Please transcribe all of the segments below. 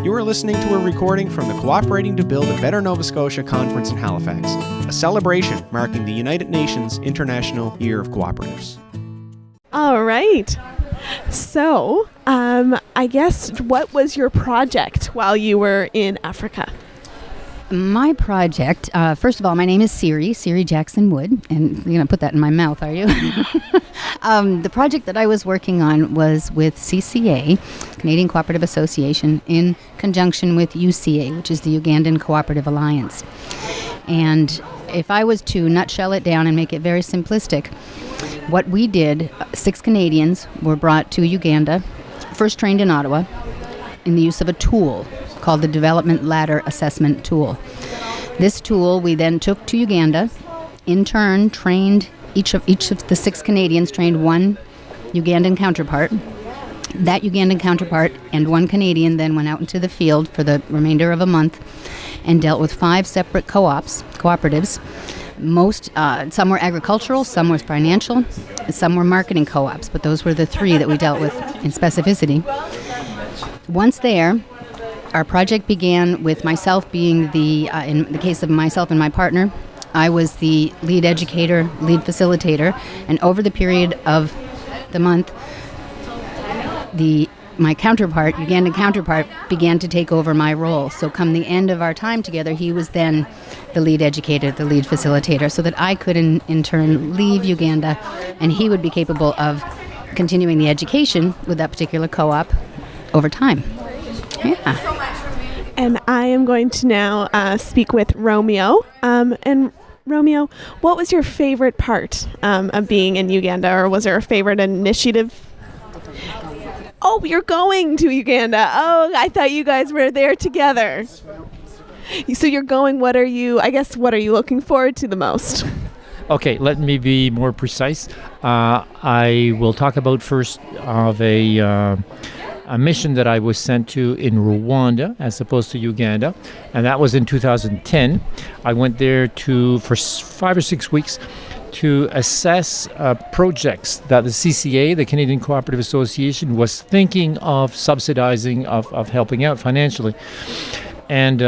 You are listening to a recording from the Cooperating to Build a Better Nova Scotia conference in Halifax, a celebration marking the United Nations International Year of Cooperatives. All right. So, I guess, what was your project while you were in Africa? My project, first of all, my name is Siri Jackson Wood, and you're going to put that in my mouth, are you? The project that I was working on was with CCA, Canadian Cooperative Association, in conjunction with UCA, which is the Ugandan Cooperative Alliance. And if I was to nutshell it down and make it very simplistic, what we did, 6 Canadians were brought to Uganda, first trained in Ottawa, in the use of a tool called the Development Ladder Assessment Tool. This tool we then took to Uganda, in turn trained each of the 6 Canadians trained one Ugandan counterpart. That Ugandan counterpart and one Canadian then went out into the field for the remainder of a month and dealt with 5 separate cooperatives. Some were agricultural, some were financial, some were marketing co-ops, but those were the 3 that we dealt with in specificity. Once there, our project began with myself being in the case of myself and my partner, I was the lead educator, lead facilitator, and over the period of the month, my counterpart, Ugandan counterpart, began to take over my role. So come the end of our time together, he was then the lead educator, the lead facilitator, so that I could in turn leave Uganda, and he would be capable of continuing the education with that particular co-op over time. Yeah. And I am going to now speak with Romeo. And Romeo, what was your favorite part of being in Uganda, or was there a favorite initiative? Oh, you're going to Uganda. Oh, I thought you guys were there together. So you're going, what are you looking forward to the most? Okay, let me be more precise. I will talk about first of a mission that I was sent to in Rwanda as opposed to Uganda, and that was in 2010. I went there for 5 or 6 weeks to assess projects that the CCA, the Canadian Cooperative Association, was thinking of subsidizing, of helping out financially. And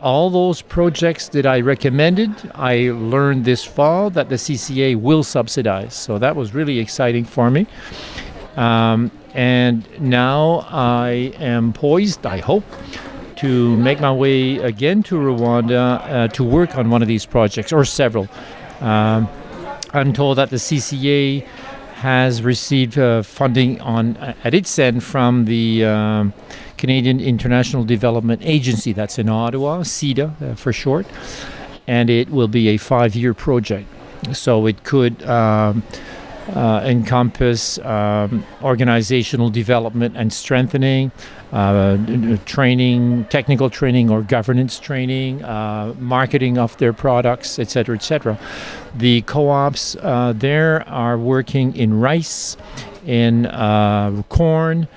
all those projects that I recommended, I learned this fall that the CCA will subsidize. So that was really exciting for me. And now I am poised, I hope, to make my way again to Rwanda to work on one of these projects, or several. I'm told that the CCA has received funding at its end from the Canadian International Development Agency, that's in Ottawa, CIDA for short, and it will be a 5-year project. So it could encompass organizational development and strengthening, training, technical training or governance training, marketing of their products, etc., etc. The co-ops there are working in rice, in corn,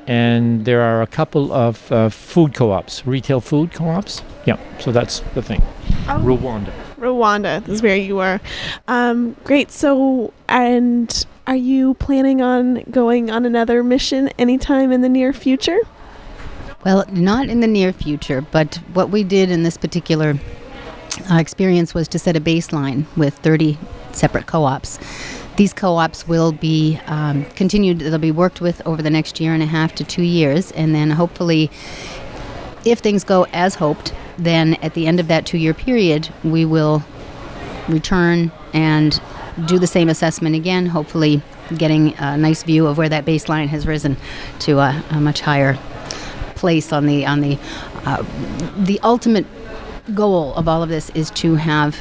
and there are a couple of food co-ops, retail food co-ops. Yeah, so that's the thing. Rwanda is where you were. Great. So, and are you planning on going on another mission anytime in the near future? Well, not in the near future, but what we did in this particular experience was to set a baseline with 30 separate co-ops. These co-ops will be continued, they'll be worked with over the next 1.5 to 2 years, and then hopefully, if things go as hoped, then at the end of that 2-year period, we will return and do the same assessment again, hopefully getting a nice view of where that baseline has risen to a much higher place on the ultimate goal of all of this is to have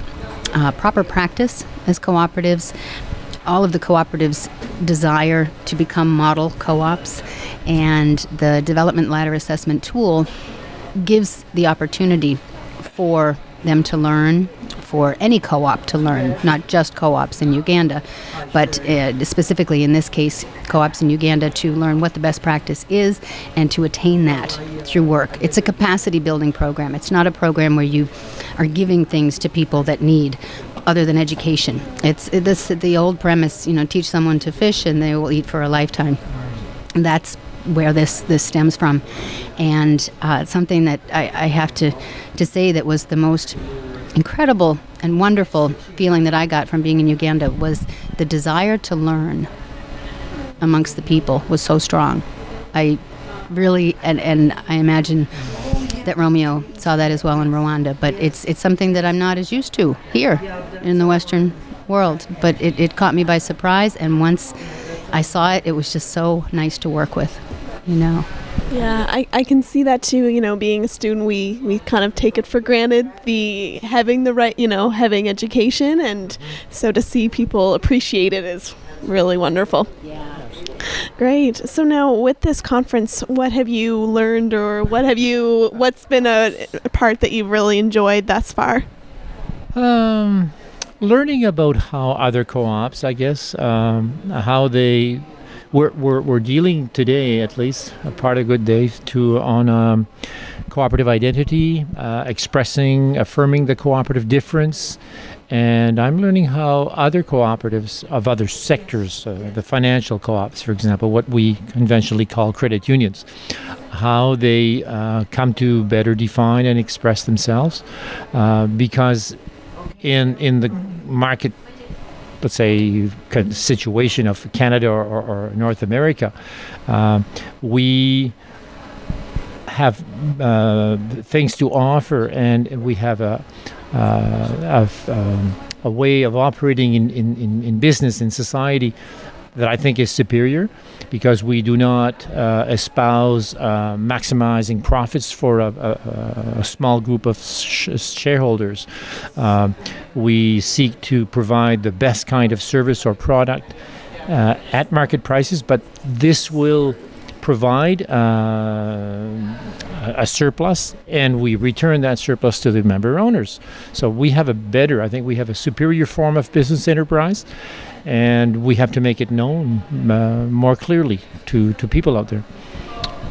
proper practice as cooperatives. All of the cooperatives desire to become model co-ops, and the Development Ladder Assessment Tool gives the opportunity for them to learn, for any co-op to learn, not just co-ops in Uganda, but specifically in this case, co-ops in Uganda, to learn what the best practice is and to attain that through work. It's a capacity building program. It's not a program where you are giving things to people that need other than education. It's the old premise, teach someone to fish and they will eat for a lifetime. That's where this stems from. And something that I have to say that was the most incredible and wonderful feeling that I got from being in Uganda was the desire to learn amongst the people was so strong. I really, and I imagine that Romeo saw that as well in Rwanda, but it's something that I'm not as used to here in the Western world. But it caught me by surprise, and once I saw it, it was just so nice to work with, you know. Yeah, I can see that too. You know, being a student, we kind of take it for granted, having the right, having education, and so to see people appreciate it is really wonderful. Yeah. Great. So now with this conference, what have you learned, or what's been a part that you've really enjoyed thus far? Learning about how other co-ops, I guess, how they we're dealing today, at least a part of Good Day, on cooperative identity, affirming the cooperative difference. And I'm learning how other cooperatives of other sectors, the financial co-ops, for example, what we conventionally call credit unions, how they come to better define and express themselves. Because in the market, let's say, kind of situation of Canada or North America, we have things to offer, and we have a way of operating in business, in society, that I think is superior, because we do not espouse maximizing profits for a small group of shareholders. We seek to provide the best kind of service or product at market prices, but this will provide a surplus, and we return that surplus to the member owners. So we have I think we have a superior form of business enterprise, and we have to make it known more clearly to people out there.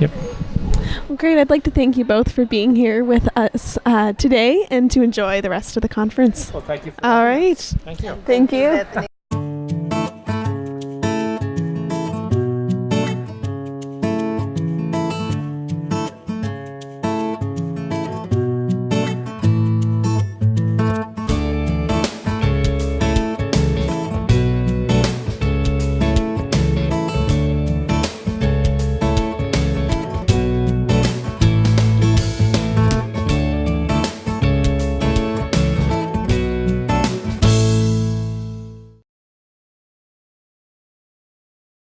Yep. Well, great. I'd like to thank you both for being here with us today, and to enjoy the rest of the conference. Well, thank you. All right. Thank you. Thank you.